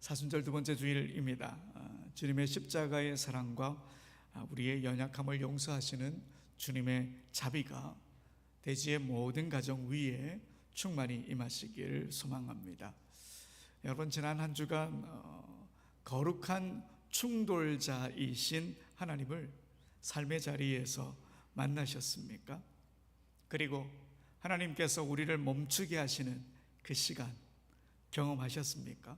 사순절 두 번째 주일입니다. 주님의 십자가의 사랑과 우리의 연약함을 용서하시는 주님의 자비가 대지의 모든 가정 위에 충만히 임하시기를 소망합니다. 여러분, 지난 한 주간 거룩한 충돌자이신 하나님을 삶의 자리에서 만나셨습니까? 그리고 하나님께서 우리를 멈추게 하시는 그 시간 경험하셨습니까?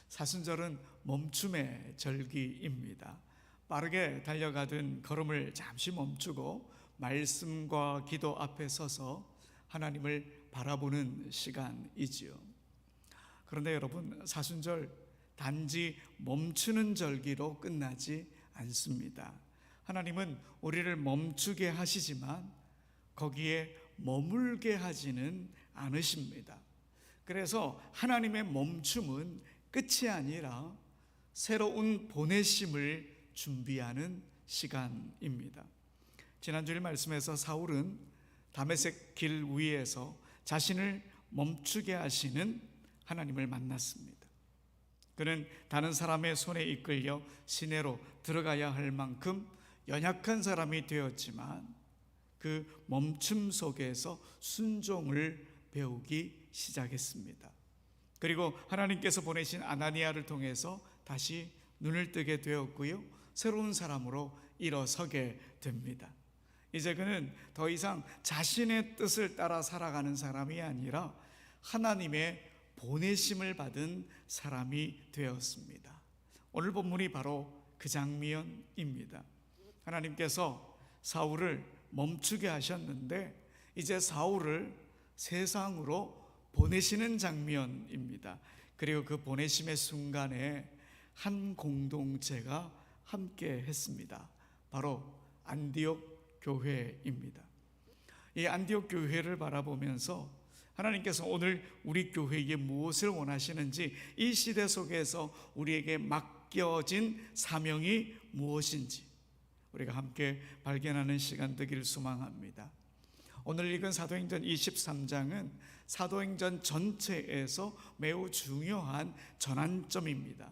사순절은 멈춤의 절기입니다. 빠르게 달려가던 걸음을 잠시 멈추고 말씀과 기도 앞에 서서 하나님을 바라보는 시간이지요. 그런데 여러분, 사순절 단지 멈추는 절기로 끝나지 않습니다. 하나님은 우리를 멈추게 하시지만 거기에 머물게 하지는 않으십니다. 그래서 하나님의 멈춤은 끝이 아니라 새로운 보내심을 준비하는 시간입니다. 지난주일 말씀에서 사울은 다메섹 길 위에서 자신을 멈추게 하시는 하나님을 만났습니다. 그는 다른 사람의 손에 이끌려 시내로 들어가야 할 만큼 연약한 사람이 되었지만 그 멈춤 속에서 순종을 배우기 시작했습니다. 그리고 하나님께서 보내신 아나니아를 통해서 다시 눈을 뜨게 되었고요, 새로운 사람으로 일어서게 됩니다. 이제 그는 더 이상 자신의 뜻을 따라 살아가는 사람이 아니라 하나님의 보내심을 받은 사람이 되었습니다. 오늘 본문이 바로 그 장면입니다. 하나님께서 사울을 멈추게 하셨는데 이제 사울을 세상으로 보내시는 장면입니다. 그리고 그 보내심의 순간에 한 공동체가 함께 했습니다. 바로 안디옥 교회입니다. 이 안디옥 교회를 바라보면서 하나님께서 오늘 우리 교회에게 무엇을 원하시는지, 이 시대 속에서 우리에게 맡겨진 사명이 무엇인지 우리가 함께 발견하는 시간 되기를 소망합니다. 오늘 읽은 사도행전 23장은 사도행전 전체에서 매우 중요한 전환점입니다.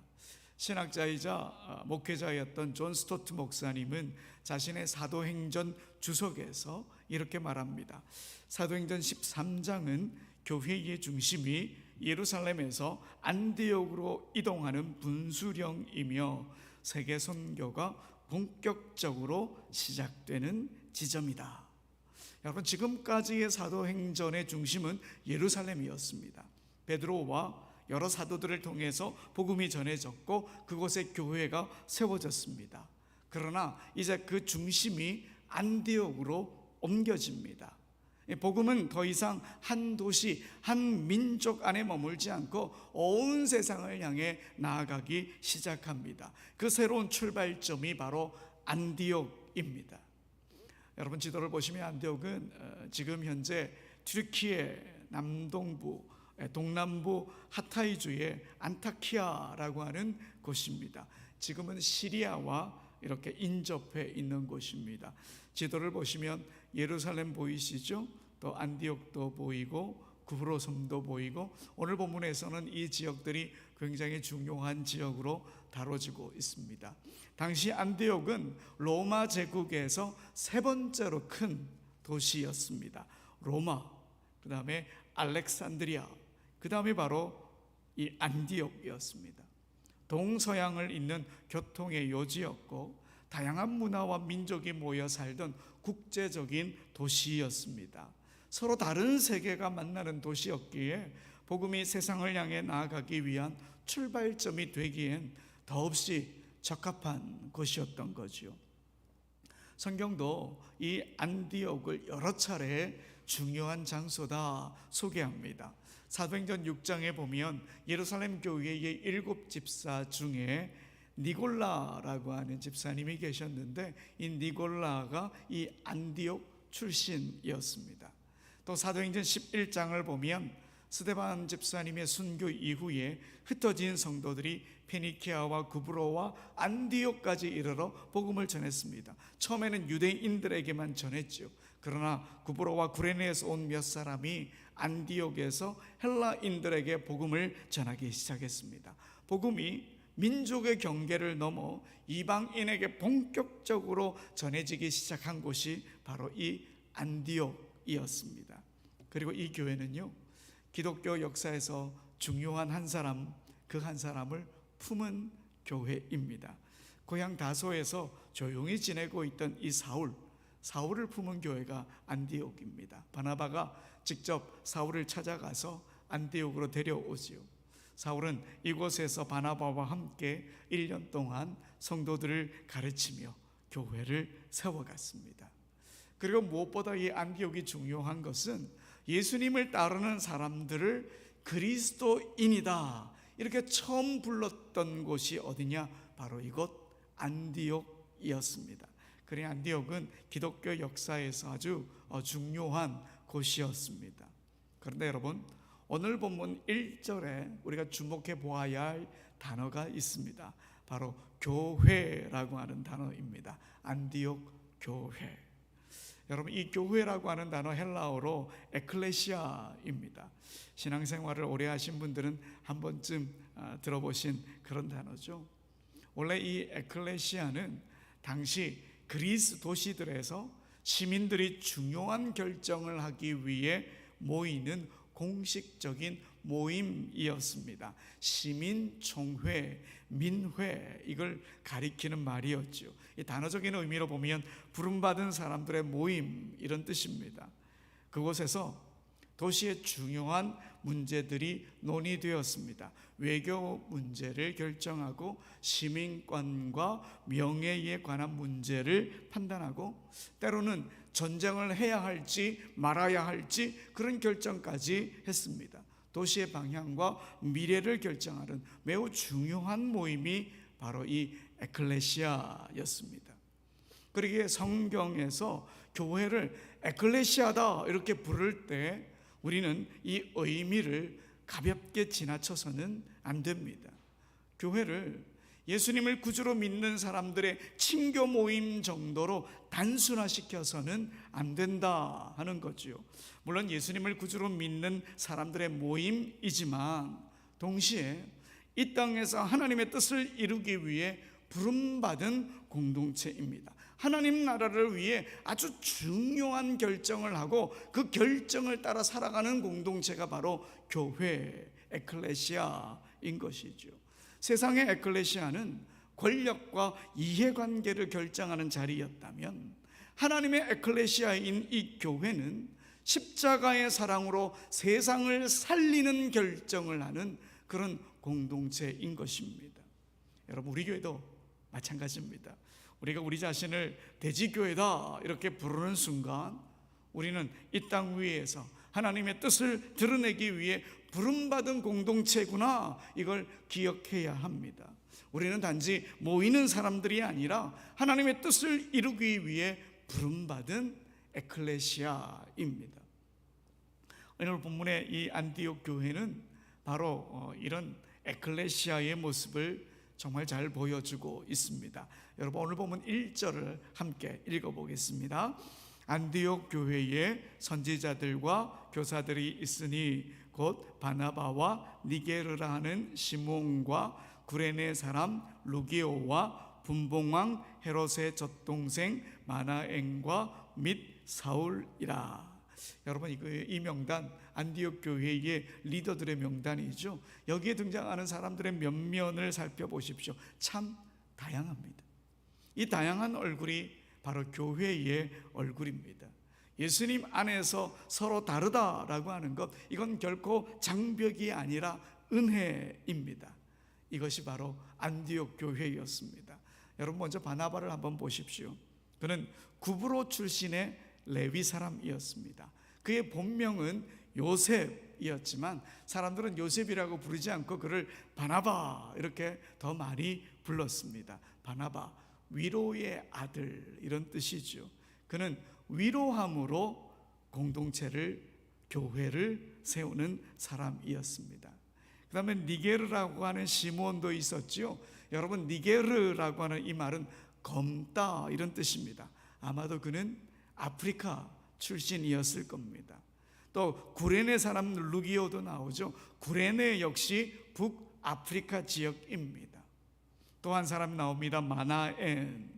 신학자이자 목회자였던 존 스토트 목사님은 자신의 사도행전 주석에서 이렇게 말합니다. 사도행전 13장은 교회의 중심이 예루살렘에서 안디옥으로 이동하는 분수령이며 세계 선교가 본격적으로 시작되는 지점이다. 여러분, 지금까지의 사도행전의 중심은 예루살렘이었습니다. 베드로와 여러 사도들을 통해서 복음이 전해졌고 그곳에 교회가 세워졌습니다. 그러나 이제 그 중심이 안디옥으로 옮겨집니다. 복음은 더 이상 한 도시, 한 민족 안에 머물지 않고 온 세상을 향해 나아가기 시작합니다. 그 새로운 출발점이 바로 안디옥입니다. 여러분, 지도를 보시면 안디옥은 지금 현재 튀르키예 남동부, 동남부 하타이주의 안타키아라고 하는 곳입니다. 지금은 시리아와 이렇게 인접해 있는 곳입니다. 지도를 보시면 예루살렘 보이시죠? 또 안디옥도 보이고 구브로 섬도 보이고, 오늘 본문에서는 이 지역들이 굉장히 중요한 지역으로 다뤄지고 있습니다. 당시 안디옥은 로마 제국에서 세 번째로 큰 도시였습니다. 로마, 그 다음에 알렉산드리아, 그 다음에 바로 이 안디옥이었습니다. 동서양을 잇는 교통의 요지였고 다양한 문화와 민족이 모여 살던 국제적인 도시였습니다. 서로 다른 세계가 만나는 도시였기에 복음이 세상을 향해 나아가기 위한 출발점이 되기엔 더없이 적합한 곳이었던 거죠. 성경도 이 안디옥을 여러 차례 중요한 장소다 소개합니다. 사도행전 6장에 보면 예루살렘 교회의 7 집사 중에 니골라라고 하는 집사님이 계셨는데 이 니골라가 이 안디옥 출신이었습니다. 또 사도행전 11장을 보면 스데반 집사님의 순교 이후에 흩어진 성도들이 페니키아와 구브로와 안디옥까지 이르러 복음을 전했습니다. 처음에는 유대인들에게만 전했죠. 그러나 구브로와 구레네에서 온 몇 사람이 안디옥에서 헬라인들에게 복음을 전하기 시작했습니다. 복음이 민족의 경계를 넘어 이방인에게 본격적으로 전해지기 시작한 곳이 바로 이 안디옥이었습니다. 그리고 이 교회는요, 기독교 역사에서 중요한 한 사람, 그 한 사람을 품은 교회입니다. 고향 다소에서 조용히 지내고 있던 이 사울을 품은 교회가 안디옥입니다. 바나바가 직접 사울을 찾아가서 안디옥으로 데려오지요. 사울은 이곳에서 바나바와 함께 1년 동안 성도들을 가르치며 교회를 세워갔습니다. 그리고 무엇보다 이 안디옥이 중요한 것은 예수님을 따르는 사람들을 그리스도인이다 이렇게 처음 불렀던 곳이 어디냐? 바로 이곳 안디옥이었습니다. 그래, 안디옥은 기독교 역사에서 아주 중요한 곳이었습니다. 그런데 여러분, 오늘 본문 1절에 우리가 주목해 보아야 할 단어가 있습니다. 바로 교회라고 하는 단어입니다. 안디옥 교회. 여러분, 이 교회라고 하는 단어 헬라어로 에클레시아입니다. 신앙생활을 오래 하신 분들은 한 번쯤 들어보신 그런 단어죠. 원래 이 에클레시아는 당시 그리스 도시들에서 시민들이 중요한 결정을 하기 위해 모이는 공식적인 모임이었습니다. 시민총회, 민회, 이걸 가리키는 말이었죠. 이 단어적인 의미로 보면 부름받은 사람들의 모임, 이런 뜻입니다. 그곳에서 도시의 중요한 문제들이 논의되었습니다. 외교 문제를 결정하고 시민권과 명예에 관한 문제를 판단하고 때로는 전쟁을 해야 할지 말아야 할지 그런 결정까지 했습니다. 도시의 방향과 미래를 결정하는 매우 중요한 모임이 바로 이 에클레시아였습니다. 그러기에 성경에서 교회를 에클레시아다 이렇게 부를 때 우리는 이 의미를 가볍게 지나쳐서는 안 됩니다. 교회를 예수님을 구주로 믿는 사람들의 친교 모임 정도로 단순화시켜서는 안 된다 하는 거죠. 물론 예수님을 구주로 믿는 사람들의 모임이지만 동시에 이 땅에서 하나님의 뜻을 이루기 위해 부름받은 공동체입니다. 하나님 나라를 위해 아주 중요한 결정을 하고 그 결정을 따라 살아가는 공동체가 바로 교회, 에클레시아인 것이죠. 세상의 에클레시아는 권력과 이해관계를 결정하는 자리였다면 하나님의 에클레시아인 이 교회는 십자가의 사랑으로 세상을 살리는 결정을 하는 그런 공동체인 것입니다. 여러분, 우리 교회도 마찬가지입니다. 우리가 우리 자신을 대지교회다 이렇게 부르는 순간 우리는 이 땅 위에서 하나님의 뜻을 드러내기 위해 부름받은 공동체구나, 이걸 기억해야 합니다. 우리는 단지 모이는 사람들이 아니라 하나님의 뜻을 이루기 위해 부름받은 에클레시아입니다. 오늘 본문의 이 안디옥 교회는 바로 이런 에클레시아의 모습을 정말 잘 보여주고 있습니다. 여러분, 오늘 본문 1절을 함께 읽어보겠습니다. 안디옥 교회에 선지자들과 교사들이 있으니 곧 바나바와 니게르라 하는 시몬과 구레네 사람 루기오와 분봉왕 헤롯의 젖동생 마나엔과 및 사울이라. 여러분, 이 명단 안디옥 교회의 리더들의 명단이죠. 여기에 등장하는 사람들의 면면을 살펴보십시오. 참 다양합니다. 이 다양한 얼굴이 바로 교회의 얼굴입니다. 예수님 안에서 서로 다르다라고 하는 것, 이건 결코 장벽이 아니라 은혜입니다. 이것이 바로 안디옥 교회였습니다. 여러분, 먼저 바나바를 한번 보십시오. 그는 구브로 출신의 레위 사람이었습니다. 그의 본명은 요셉이었지만 사람들은 요셉이라고 부르지 않고 그를 바나바 이렇게 더 많이 불렀습니다. 바나바, 위로의 아들, 이런 뜻이죠. 그는 위로함으로 공동체를, 교회를 세우는 사람이었습니다. 그 다음에 니게르라고 하는 시몬도 있었죠. 여러분, 니게르라고 하는 이 말은 검다 이런 뜻입니다. 아마도 그는 아프리카 출신이었을 겁니다. 또 구레네 사람 루기오도 나오죠. 구레네 역시 북아프리카 지역입니다. 또 한 사람 나옵니다. 마나엔.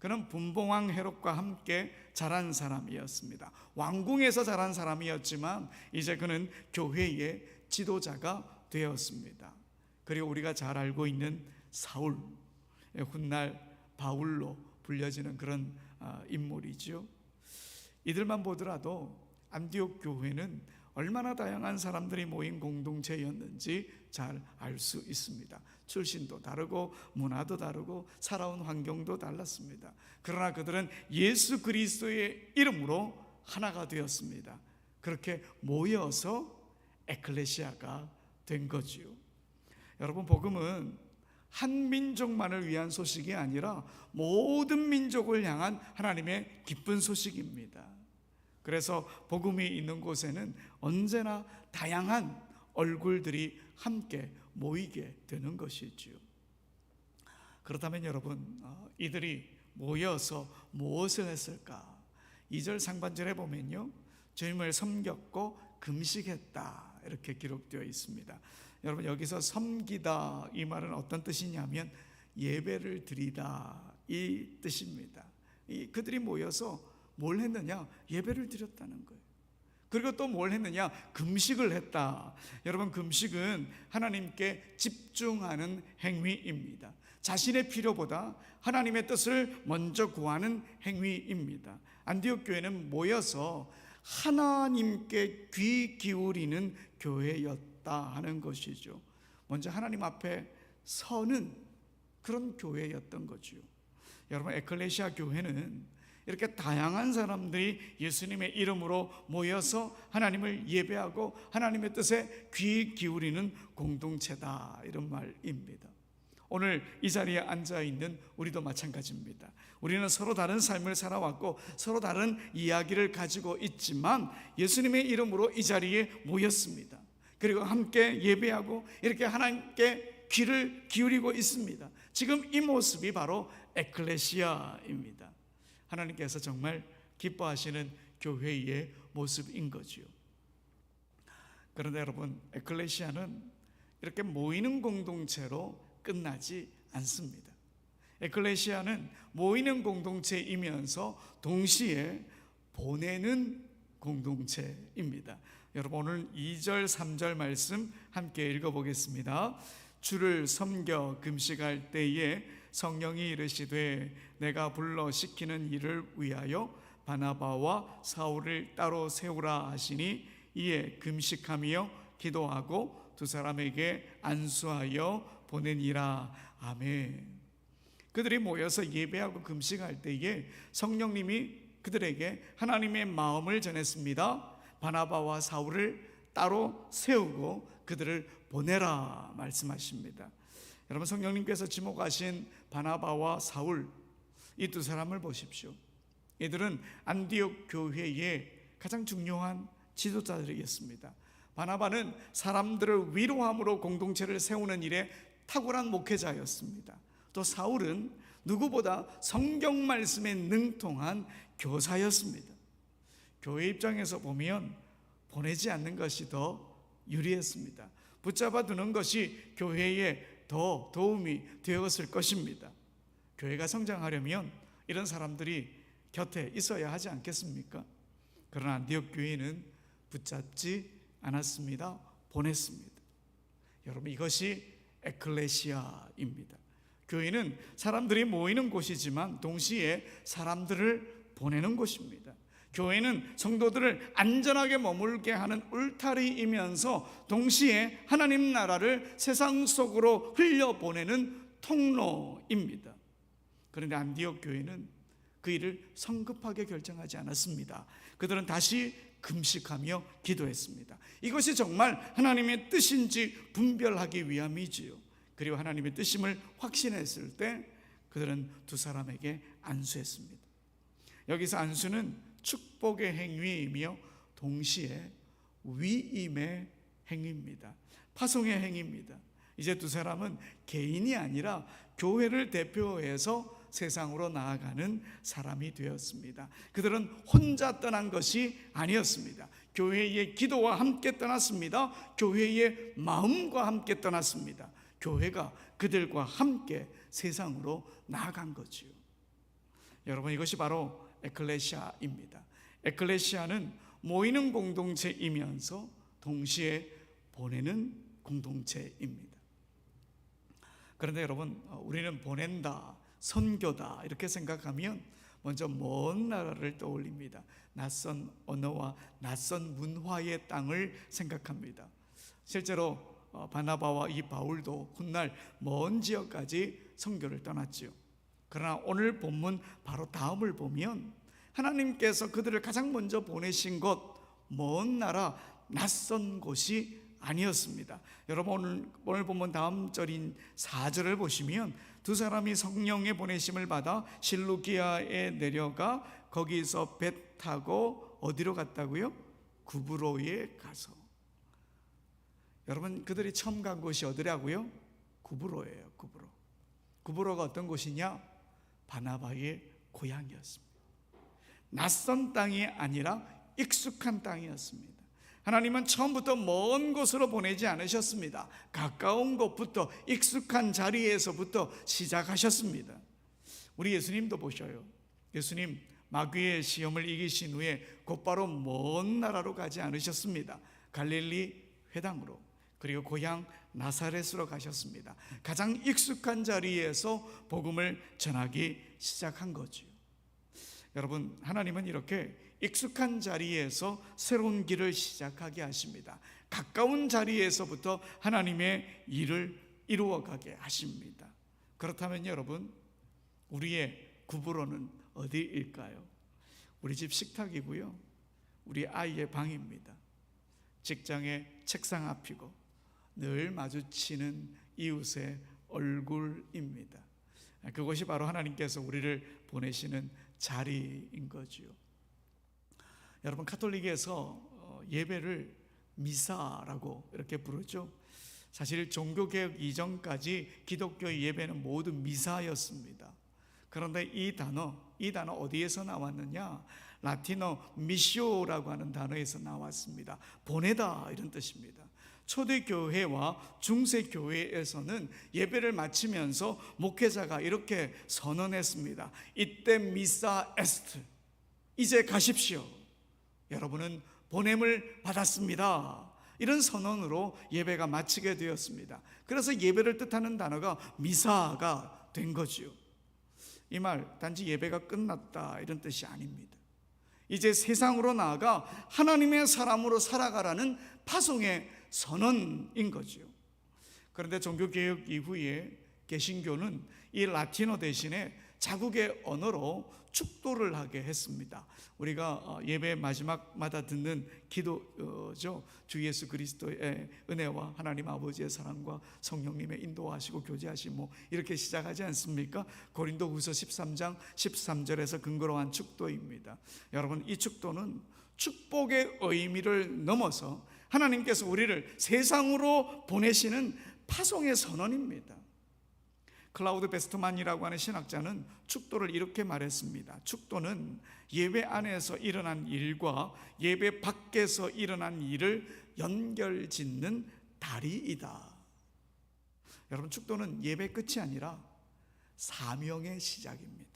그는 분봉왕 헤롯과 함께 자란 사람이었습니다. 왕궁에서 자란 사람이었지만 이제 그는 교회의 지도자가 되었습니다. 그리고 우리가 잘 알고 있는 사울, 훗날 바울로 불려지는 그런 인물이죠. 이들만 보더라도 안디옥 교회는 얼마나 다양한 사람들이 모인 공동체였는지 잘 알 수 있습니다. 출신도 다르고 문화도 다르고 살아온 환경도 달랐습니다. 그러나 그들은 예수 그리스도의 이름으로 하나가 되었습니다. 그렇게 모여서 에클레시아가 된 거지요. 여러분, 복음은 한 민족만을 위한 소식이 아니라 모든 민족을 향한 하나님의 기쁜 소식입니다. 그래서 복음이 있는 곳에는 언제나 다양한 얼굴들이 함께 모이게 되는 것이지요. 그렇다면 여러분, 이들이 모여서 무엇을 했을까? 2절 상반절에 보면요, 주님을 섬겼고 금식했다 이렇게 기록되어 있습니다. 여러분, 여기서 섬기다 이 말은 어떤 뜻이냐면 예배를 드리다 이 뜻입니다. 그들이 모여서 뭘 했느냐? 예배를 드렸다는 거예요. 그리고 또 뭘 했느냐? 금식을 했다. 여러분, 금식은 하나님께 집중하는 행위입니다. 자신의 필요보다 하나님의 뜻을 먼저 구하는 행위입니다. 안디옥 교회는 모여서 하나님께 귀 기울이는 교회였다 하는 것이죠. 먼저 하나님 앞에 서는 그런 교회였던 거죠. 여러분, 에클레시아 교회는 이렇게 다양한 사람들이 예수님의 이름으로 모여서 하나님을 예배하고 하나님의 뜻에 귀 기울이는 공동체다 이런 말입니다. 오늘 이 자리에 앉아있는 우리도 마찬가지입니다. 우리는 서로 다른 삶을 살아왔고 서로 다른 이야기를 가지고 있지만 예수님의 이름으로 이 자리에 모였습니다. 그리고 함께 예배하고 이렇게 하나님께 귀를 기울이고 있습니다. 지금 이 모습이 바로 에클레시아입니다. 하나님께서 정말 기뻐하시는 교회의 모습인 거죠. 그런데 여러분, 에클레시아는 이렇게 모이는 공동체로 끝나지 않습니다. 에클레시아는 모이는 공동체이면서 동시에 보내는 공동체입니다. 여러분, 오늘 2절 3절 말씀 함께 읽어보겠습니다. 주를 섬겨 금식할 때에 성령이 이르시되 내가 불러 시키는 일을 위하여 바나바와 사울을 따로 세우라 하시니 이에 금식하며 기도하고 두 사람에게 안수하여 보내니라. 아멘. 그들이 모여서 예배하고 금식할 때에 성령님이 그들에게 하나님의 마음을 전했습니다. 바나바와 사울을 따로 세우고 그들을 보내라 말씀하십니다. 여러분, 성령님께서 지목하신 바나바와 사울, 이 두 사람을 보십시오. 이들은 안디옥 교회의 가장 중요한 지도자들이었습니다. 바나바는 사람들을 위로함으로 공동체를 세우는 일에 탁월한 목회자였습니다. 또 사울은 누구보다 성경 말씀에 능통한 교사였습니다. 교회 입장에서 보면 보내지 않는 것이 더 유리했습니다. 붙잡아 두는 것이 교회에 더 도움이 되었을 것입니다. 교회가 성장하려면 이런 사람들이 곁에 있어야 하지 않겠습니까? 그러나 안디옥 교회는 붙잡지 않았습니다. 보냈습니다. 여러분, 이것이 에클레시아입니다. 교회는 사람들이 모이는 곳이지만 동시에 사람들을 보내는 곳입니다. 교회는 성도들을 안전하게 머물게 하는 울타리이면서 동시에 하나님 나라를 세상 속으로 흘려보내는 통로입니다. 그런데 안디옥 교회는 그 일을 성급하게 결정하지 않았습니다. 그들은 다시 금식하며 기도했습니다. 이것이 정말 하나님의 뜻인지 분별하기 위함이지요. 그리고 하나님의 뜻임을 확신했을 때 그들은 두 사람에게 안수했습니다. 여기서 안수는 축복의 행위이며 동시에 위임의 행위입니다. 파송의 행위입니다. 이제 두 사람은 개인이 아니라 교회를 대표해서 세상으로 나아가는 사람이 되었습니다. 그들은 혼자 떠난 것이 아니었습니다. 교회의 기도와 함께 떠났습니다. 교회의 마음과 함께 떠났습니다. 교회가 그들과 함께 세상으로 나아간 거지요. 여러분, 이것이 바로 에클레시아입니다. 에클레시아는 모이는 공동체이면서 동시에 보내는 공동체입니다. 그런데 여러분, 우리는 보낸다, 선교다 이렇게 생각하면 먼저 먼 나라를 떠올립니다. 낯선 언어와 낯선 문화의 땅을 생각합니다. 실제로 바나바와 이 바울도 훗날 먼 지역까지 선교를 떠났지요. 그러나 오늘 본문 바로 다음을 보면 하나님께서 그들을 가장 먼저 보내신 곳, 먼 나라, 낯선 곳이 아니었습니다. 여러분, 오늘 본문 다음 절인 4절을 보시면 두 사람이 성령의 보내심을 받아 실루기아에 내려가 거기서 배 타고 어디로 갔다고요? 구브로에 가서. 여러분, 그들이 처음 간 곳이 어디라고요? 구브로예요. 구브로가 어떤 곳이냐? 바나바의 고향이었습니다. 낯선 땅이 아니라 익숙한 땅이었습니다. 하나님은 처음부터 먼 곳으로 보내지 않으셨습니다. 가까운 곳부터, 익숙한 자리에서부터 시작하셨습니다. 우리 예수님도 보셔요. 예수님 마귀의 시험을 이기신 후에 곧바로 먼 나라로 가지 않으셨습니다. 갈릴리 회당으로, 그리고 고향 나사렛으로 가셨습니다. 가장 익숙한 자리에서 복음을 전하기 시작한 거죠. 여러분, 하나님은 이렇게 익숙한 자리에서 새로운 길을 시작하게 하십니다. 가까운 자리에서부터 하나님의 일을 이루어가게 하십니다. 그렇다면 여러분, 우리의 구브로는 어디일까요? 우리 집 식탁이고요, 우리 아이의 방입니다. 직장의 책상 앞이고 늘 마주치는 이웃의 얼굴입니다. 그것이 바로 하나님께서 우리를 보내시는 자리인 거지요. 여러분, 카톨릭에서 예배를 미사라고 이렇게 부르죠. 사실 종교개혁 이전까지 기독교의 예배는 모두 미사였습니다. 그런데 이 단어 어디에서 나왔느냐? 라틴어 미쇼라고 하는 단어에서 나왔습니다. 보내다 이런 뜻입니다. 초대교회와 중세교회에서는 예배를 마치면서 목회자가 이렇게 선언했습니다. 이때 미사 에스트, 이제 가십시오. 여러분은 보냄을 받았습니다. 이런 선언으로 예배가 마치게 되었습니다. 그래서 예배를 뜻하는 단어가 미사가 된 거지요. 이 말 단지 예배가 끝났다 이런 뜻이 아닙니다. 이제 세상으로 나아가 하나님의 사람으로 살아가라는 파송의 선언인 거죠. 그런데 종교개혁 이후에 개신교는 이 라틴어 대신에 자국의 언어로 축도를 하게 했습니다. 우리가 예배 마지막마다 듣는 기도죠. 주 예수 그리스도의 은혜와 하나님 아버지의 사랑과 성령님의 인도하시고 교제하시고 뭐 이렇게 시작하지 않습니까? 고린도후서 13장 13절에서 근거로 한 축도입니다. 여러분, 이 축도는 축복의 의미를 넘어서 하나님께서 우리를 세상으로 보내시는 파송의 선언입니다. 클라우드 베스트만이라고 하는 신학자는 축도를 이렇게 말했습니다. 축도는 예배 안에서 일어난 일과 예배 밖에서 일어난 일을 연결짓는 다리이다. 여러분, 축도는 예배 끝이 아니라 사명의 시작입니다.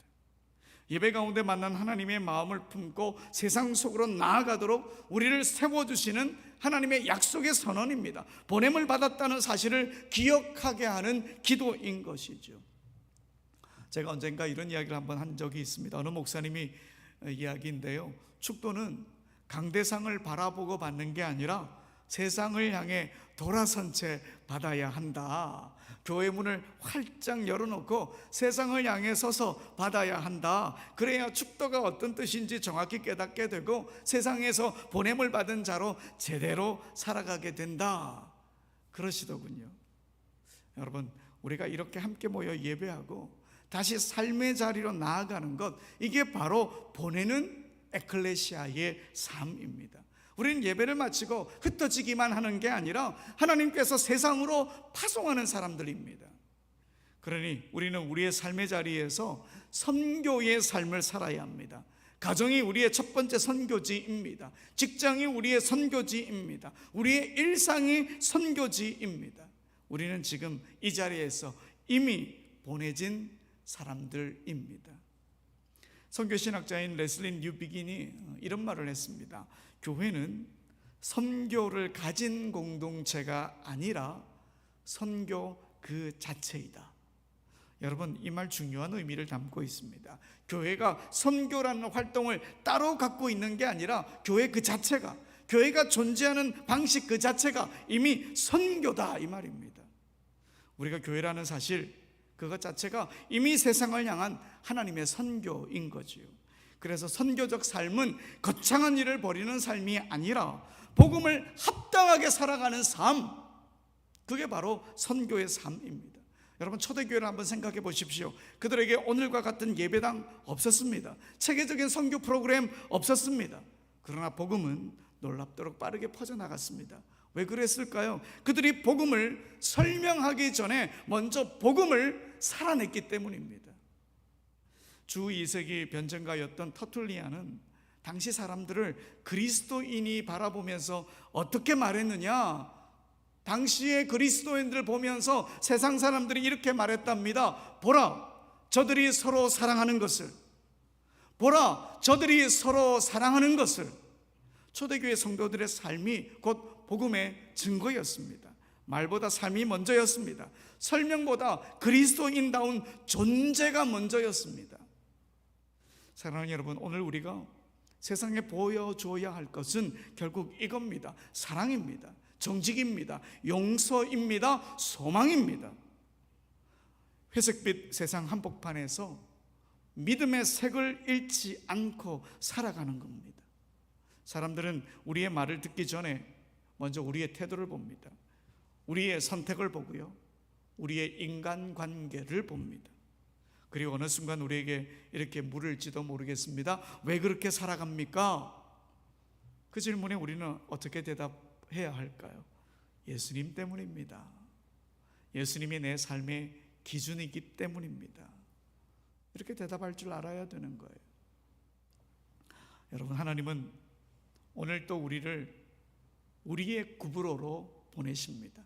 예배 가운데 만난 하나님의 마음을 품고 세상 속으로 나아가도록 우리를 세워주시는 하나님의 약속의 선언입니다. 보냄을 받았다는 사실을 기억하게 하는 기도인 것이죠. 제가 언젠가 이런 이야기를 한번 한 적이 있습니다. 어느 목사님이 이야기인데요, 축도는 강대상을 바라보고 받는 게 아니라 세상을 향해 돌아선 채 받아야 한다. 교회 문을 활짝 열어놓고 세상을 향해 서서 받아야 한다. 그래야 축도가 어떤 뜻인지 정확히 깨닫게 되고 세상에서 보냄을 받은 자로 제대로 살아가게 된다. 그러시더군요. 여러분, 우리가 이렇게 함께 모여 예배하고 다시 삶의 자리로 나아가는 것, 이게 바로 보내는 에클레시아의 삶입니다. 우리는 예배를 마치고 흩어지기만 하는 게 아니라 하나님께서 세상으로 파송하는 사람들입니다. 그러니 우리는 우리의 삶의 자리에서 선교의 삶을 살아야 합니다. 가정이 우리의 첫 번째 선교지입니다. 직장이 우리의 선교지입니다. 우리의 일상이 선교지입니다. 우리는 지금 이 자리에서 이미 보내진 사람들입니다. 선교신학자인 레슬리 뉴비긴이 이런 말을 했습니다. 교회는 선교를 가진 공동체가 아니라 선교 그 자체이다. 여러분, 이 말 중요한 의미를 담고 있습니다. 교회가 선교라는 활동을 따로 갖고 있는 게 아니라 교회 그 자체가, 교회가 존재하는 방식 그 자체가 이미 선교다, 이 말입니다. 우리가 교회라는 사실, 그것 자체가 이미 세상을 향한 하나님의 선교인 거지요. 그래서 선교적 삶은 거창한 일을 벌이는 삶이 아니라 복음을 합당하게 살아가는 삶, 그게 바로 선교의 삶입니다. 여러분, 초대교회를 한번 생각해 보십시오. 그들에게 오늘과 같은 예배당 없었습니다. 체계적인 선교 프로그램 없었습니다. 그러나 복음은 놀랍도록 빠르게 퍼져나갔습니다. 왜 그랬을까요? 그들이 복음을 설명하기 전에 먼저 복음을 살아냈기 때문입니다. 주 2세기 변증가였던 터툴리안은 당시 사람들을 그리스도인이 바라보면서 어떻게 말했느냐? 당시의 그리스도인들을 보면서 세상 사람들이 이렇게 말했답니다. 보라, 저들이 서로 사랑하는 것을. 보라, 저들이 서로 사랑하는 것을. 초대교회 성도들의 삶이 곧 복음의 증거였습니다. 말보다 삶이 먼저였습니다. 설명보다 그리스도인다운 존재가 먼저였습니다. 사랑하는 여러분, 오늘 우리가 세상에 보여줘야 할 것은 결국 이겁니다. 사랑입니다. 정직입니다. 용서입니다. 소망입니다. 회색빛 세상 한복판에서 믿음의 색을 잃지 않고 살아가는 겁니다. 사람들은 우리의 말을 듣기 전에 먼저 우리의 태도를 봅니다. 우리의 선택을 보고요, 우리의 인간관계를 봅니다. 그리고 어느 순간 우리에게 이렇게 물을지도 모르겠습니다. 왜 그렇게 살아갑니까? 그 질문에 우리는 어떻게 대답해야 할까요? 예수님 때문입니다. 예수님이 내 삶의 기준이기 때문입니다. 이렇게 대답할 줄 알아야 되는 거예요. 여러분, 하나님은 오늘 또 우리를 우리의 구부로로 보내십니다.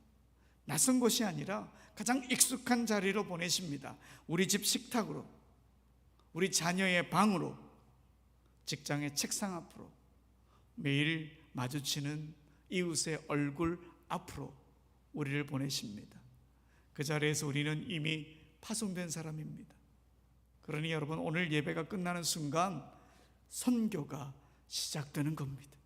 낯선 곳이 아니라 가장 익숙한 자리로 보내십니다. 우리 집 식탁으로, 우리 자녀의 방으로, 직장의 책상 앞으로, 매일 마주치는 이웃의 얼굴 앞으로 우리를 보내십니다. 그 자리에서 우리는 이미 파송된 사람입니다. 그러니 여러분, 오늘 예배가 끝나는 순간 선교가 시작되는 겁니다.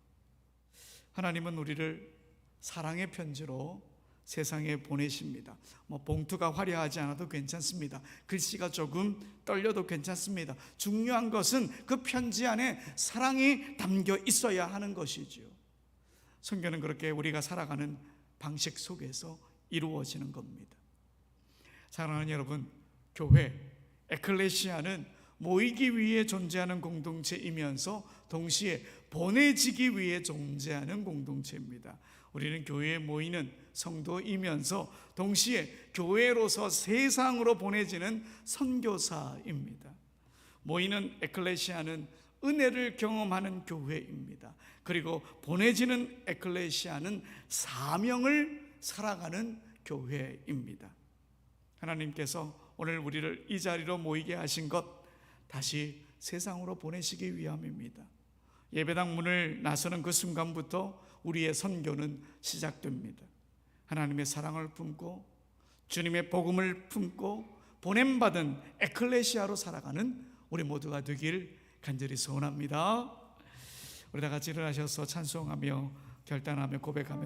하나님은 우리를 사랑의 편지로 세상에 보내십니다. 봉투가 화려하지 않아도 괜찮습니다. 글씨가 조금 떨려도 괜찮습니다. 중요한 것은 그 편지 안에 사랑이 담겨 있어야 하는 것이지요. 선교는 그렇게 우리가 살아가는 방식 속에서 이루어지는 겁니다. 사랑하는 여러분, 교회, 에클레시아는 모이기 위해 존재하는 공동체이면서 동시에 보내지기 위해 존재하는 공동체입니다. 우리는 교회에 모이는 성도이면서 동시에 교회로서 세상으로 보내지는 선교사입니다. 모이는 에클레시아는 은혜를 경험하는 교회입니다. 그리고 보내지는 에클레시아는 사명을 살아가는 교회입니다. 하나님께서 오늘 우리를 이 자리로 모이게 하신 것, 다시 세상으로 보내시기 위함입니다. 예배당 문을 나서는 그 순간부터 우리의 선교는 시작됩니다. 하나님의 사랑을 품고 주님의 복음을 품고 보냄받은 에클레시아로 살아가는 우리 모두가 되길 간절히 소원합니다. 우리 다 같이 일어나셔서 찬송하며 결단하며 고백하며